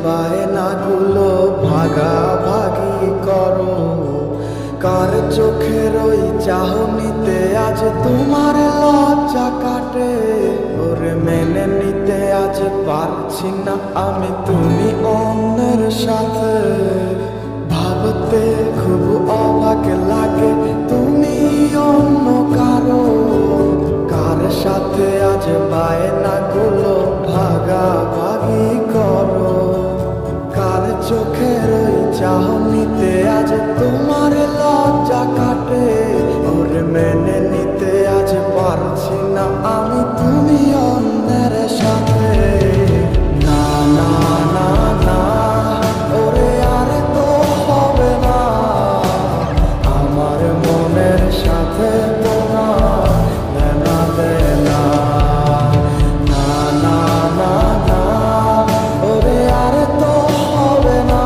বায়নাগুলো ভাগাভাগি করো। কার চোখের ওই চাহনিতে আজ তোমার লজ্জা কাটে? ওরে মেনে নিতে আজ পারছি না আমি তুমি অন্যের সাথে। ভাবতে খুব অবাক লাগে তুমি অন্য কারো। কার সাথে আজ বায়নাগুলো ভাগাভাগি করো? কার চোখের ওই চাহনিতে আজ তোমার লজ্জা কাটে? ওরে মেনে নিতে আজ পারছি না আমি তুমি অন্যের সাথে। না না না না, ওরে আর তো হবে না আমার মনের সাথে তোমার লেনা দেনা। না না না না, ওরে আর তো হবে না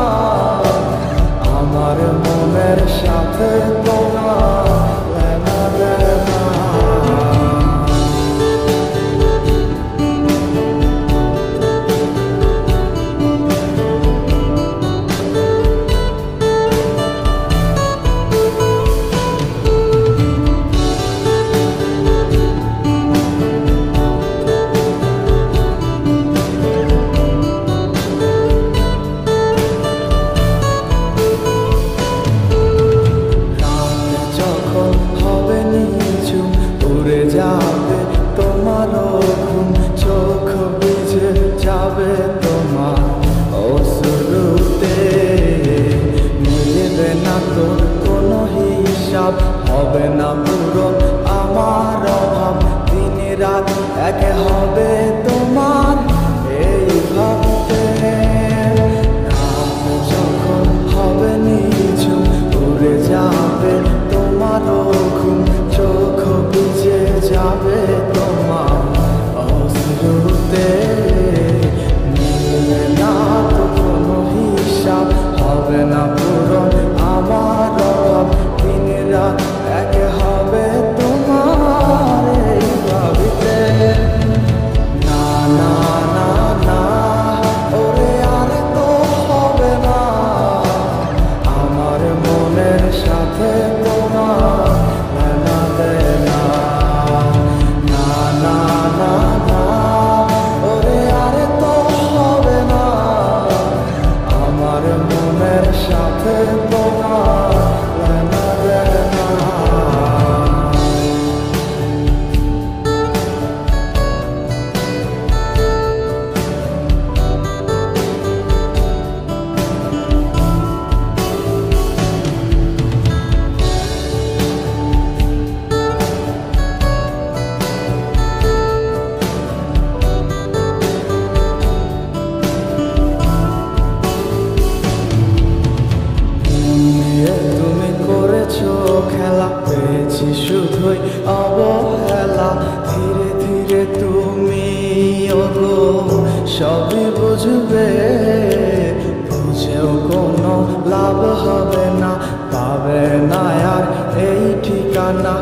আমার মনের সাথে তোমার লেনা দেনা। যাবে তোমারও ঘুম, চোখ ভিজে যাবে তোমার অশ্রুতে। মিলবে না তোর কোনো হিসাব, হবে না পূরণ আমার অভাব। দিন রাত এক হবে তোমার এই ভাবতে। রাত যখন হবে নিঝুম উড়ে যাবে তোমারও ঘুম, চোখ ভিজে যাবে তোমার অশ্রুতে। মিলবে না তো কোনো হিসাব, হবে না পূরণ আমার অভাব। দিন রাত এক হবে তোমার এই ভাবিতে। না না না না, ওরে আর তো হবে না আমার মনের সাথে তোমার লেনা দেনা। না না না না, ওরে আর তো হবে না আমার মনের সাথে তোমার লেনা দেনা। তুমি করেছো খেলা, পেয়েছি শুধুই অবহেলা। ধীরে ধীরে তুমি ওগো সবই বুঝবে, বুঝেও কোনো লাভ হবে না, পাবে না আর এই ঠিকানা।